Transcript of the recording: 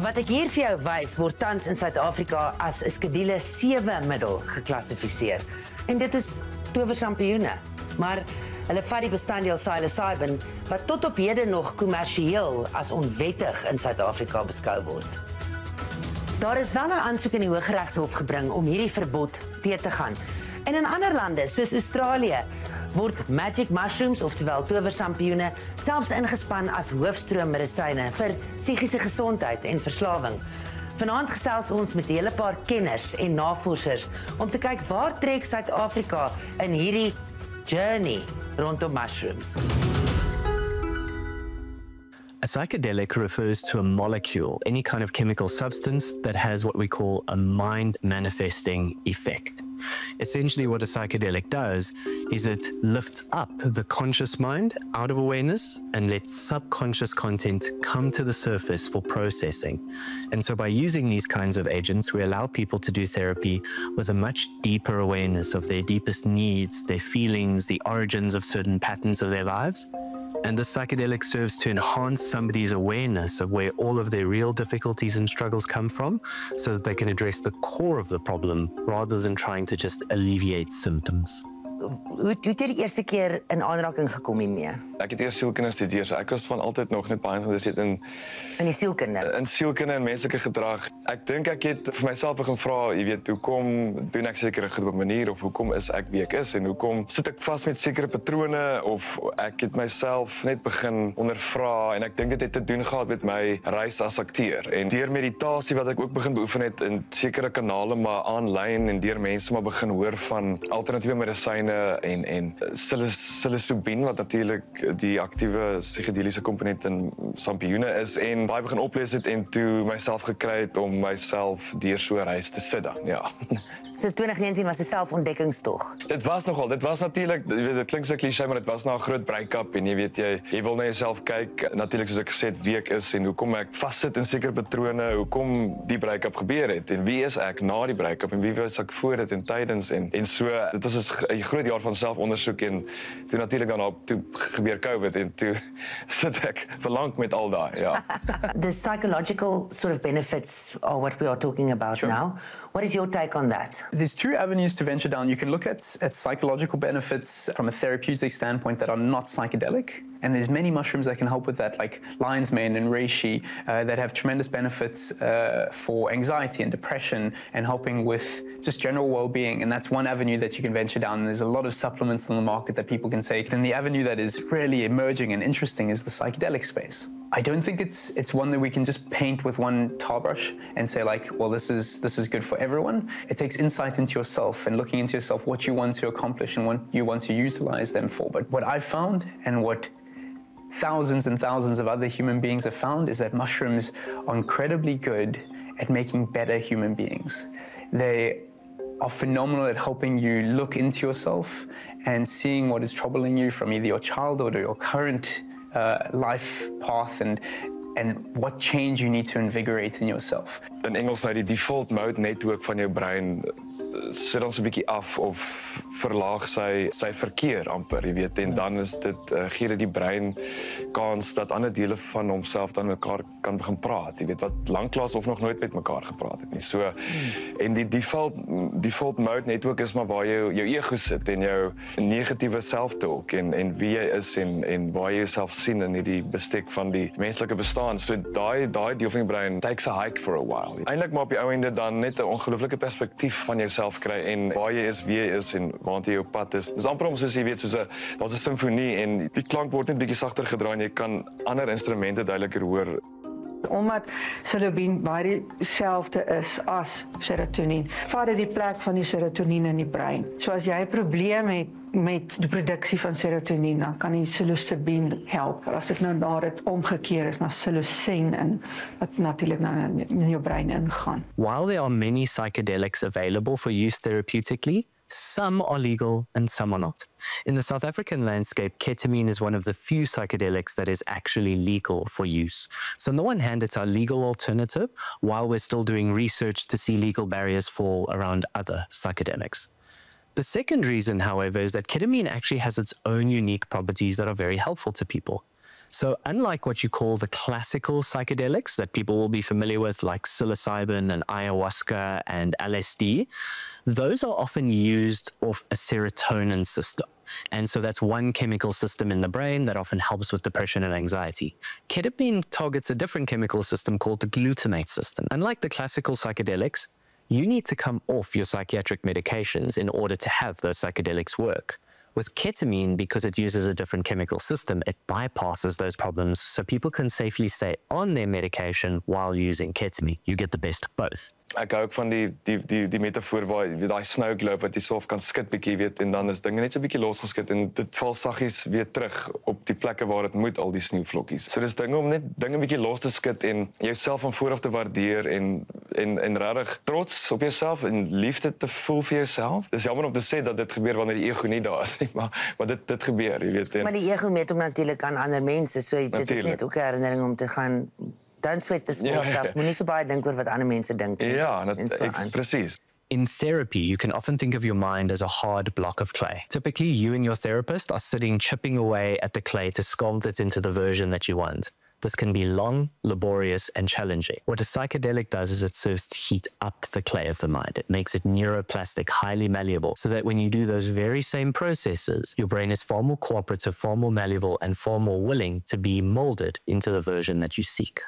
Wat ek hier vir jou wys, word tans in Suid-Afrika as 'n skedule 7 middel geklassifiseer. En dit is towersampioene. Maar hulle vat die bestanddeel psilocybin wat tot op hede nog kommersieel as onwettig in Suid-Afrika beskou word. Daar is wel 'n aansoek in die Hooggeregshof gebring om hierdie verbod te gaan. En in ander lande, soos Australië, word magic mushrooms, oftewel towersampioene, selfs ingespan as hoofstroommedisyne vir psigiese gesondheid en verslawing. Vanaand gesels ons met 'n hele paar kenners en navorsers om te kyk waar trek Suid-Afrika in hierdie journey rondom mushrooms. A psychedelic refers to a molecule, any kind of chemical substance that has what we call a mind-manifesting effect. Essentially, what a psychedelic does is it lifts up the conscious mind out of awareness and lets subconscious content come to the surface for processing. And so by using these kinds of agents, we allow people to do therapy with a much deeper awareness of their deepest needs, their feelings, the origins of certain patterns of their lives. And the psychedelic serves to enhance somebody's awareness of where all of their real difficulties and struggles come from, so that they can address the core of the problem rather than trying to just alleviate symptoms. Hoe het jy die eerste keer in aanraking gekom hiermee? Ek het eers sielkunde gestudeer, so ek was van altyd nog net baie geïnteresseerd in die sielkunde. In sielkunde en menslike gedrag. Ek dink ek het vir myself begin vra, jy weet, hoekom doen ek sekere goed op 'n manier of hoekom is ek wie ek is en hoekom sit ek vas met sekere patrone of ek het myself net begin ondervra en ek dink dit het te doen gehad met my reis as akteur en deur meditasie wat ek ook begin beoefen het in sekere kanale maar aanlyn en deur mense maar begin hoor van alternatiewe medisyne en psilocybin wat natuurlik die aktiewe psigedeliese komponent in sampioene is en baie begin oplees het en toe myself gekry het om myself deur so 'n reis te sit dan, ja. So 2019 was 'n selfontdekkingstog. Dit was natuurlik, jy weet dit klink so klise maar dit was na 'n groot break-up en jy weet jy wil na jouself kyk natuurlik soos ek gesê het wie ek is en hoekom ek vassit in sekere patrone, hoekom die break-up gebeur het en wie is ek na die break-up en wie was ek voor dit en tydens en so dit was 'n groot jaar van selfondersoek en toe natuurlik dan toe gebeur COVID en toe sit ek verlang met al daai, ja. The psychological sort of benefits are what we are talking about now. What is your take on that? There's two avenues to venture down. You can look at psychological benefits from a therapeutic standpoint that are not psychedelic. And there's many mushrooms that can help with that, like lion's mane and reishi, that have tremendous benefits for anxiety and depression and helping with just general well-being. And that's one avenue that you can venture down. And there's a lot of supplements on the market that people can take. And the avenue that is really emerging and interesting is the psychedelic space. I don't think it's one that we can just paint with one tar brush and say like, well, this is good for everyone. It takes insight into yourself and looking into yourself, what you want to accomplish and what you want to utilize them for. But what I've found and what thousands and thousands of other human beings have found is that mushrooms are incredibly good at making better human beings. They are phenomenal at helping you look into yourself and seeing what is troubling you from either your childhood or your current life path and what change you need to invigorate in yourself. In Engels nou die default mode netwerk van jou brein sit ons 'n bietjie af of verlaag sy verkeer amper, jy weet, en dan is dit gee dit die brein kans dat ander dele van homself dan mekaar kan begin praat, jy weet, wat lanklaas of nog nooit met mekaar gepraat het nie. So en die default mode netwerk is maar waar jou ego sit en jou negatiewe self-talk en wie jy is en waar jy jouself sien in hierdie bestek van die menslike bestaan. So daai deel van die brein takes a hike for a while. Eintlik maar op die ou ende dan net 'n ongelooflike perspektief van jouself kry en waar jy is, wie jy is en waartoe jou pad is. Dis amper om soos jy weet soos daar's 'n simfonie en die klank word net bietjie sagter gedraai en jy kan ander instrumente duideliker hoor. Omdat psilocybin baie dieselfde is as serotonien, vat dit die plek van die serotonien in die brein. So as jy 'n probleem het met die produksie van serotonien, dan kan die psilocybin help. As dit nou na dit omgekeer is na psilocin en wat natuurlik nou in jou brein ingaan. While there are many psychedelics available for use therapeutically, some are legal and some are not. In the South African landscape, ketamine is one of the few psychedelics that is actually legal for use. So on the one hand, it's our legal alternative, while we're still doing research to see legal barriers fall around other psychedelics. The second reason, however, is that ketamine actually has its own unique properties that are very helpful to people. So unlike what you call the classical psychedelics that people will be familiar with, like psilocybin and ayahuasca and LSD, those are often used off a serotonin system. And so that's one chemical system in the brain that often helps with depression and anxiety. Ketamine targets a different chemical system called the glutamate system. Unlike the classical psychedelics, you need to come off your psychiatric medications in order to have those psychedelics work. With ketamine, because it uses a different chemical system, it bypasses those problems so people can safely stay on their medication while using ketamine. You get the best of both. Ek hou ook van die metafoor waar jy daai snow globe wat jy so kan skit bietjie weet en dan is dinge net so bietjie losgeskit en dit val saggies weer terug op die plekke waar dit moet, al die sneeuvlokkies. So dis dinge om net dinge bietjie los te skit en jouself van voor af te waardeer en regtig trots op jouself en liefde te voel vir jouself. Dis jammer om te sê dat dit gebeur wanneer die ego nie daar is nie, maar dit gebeur, jy weet. Maar die ego meet hom natuurlik aan ander mense, so dit is net ook 'n herinnering om te gaan. Don't sweat the small stuff. Moenie so baie dink oor wat ander mense dink nie. Ja, presies. In therapy, you can often think of your mind as a hard block of clay. Typically, you and your therapist are sitting chipping away at the clay to sculpt it into the version that you want. This can be long, laborious, and challenging. What a psychedelic does is it serves to heat up the clay of the mind. It makes it neuroplastic, highly malleable, so that when you do those very same processes, your brain is far more cooperative, far more malleable, and far more willing to be molded into the version that you seek.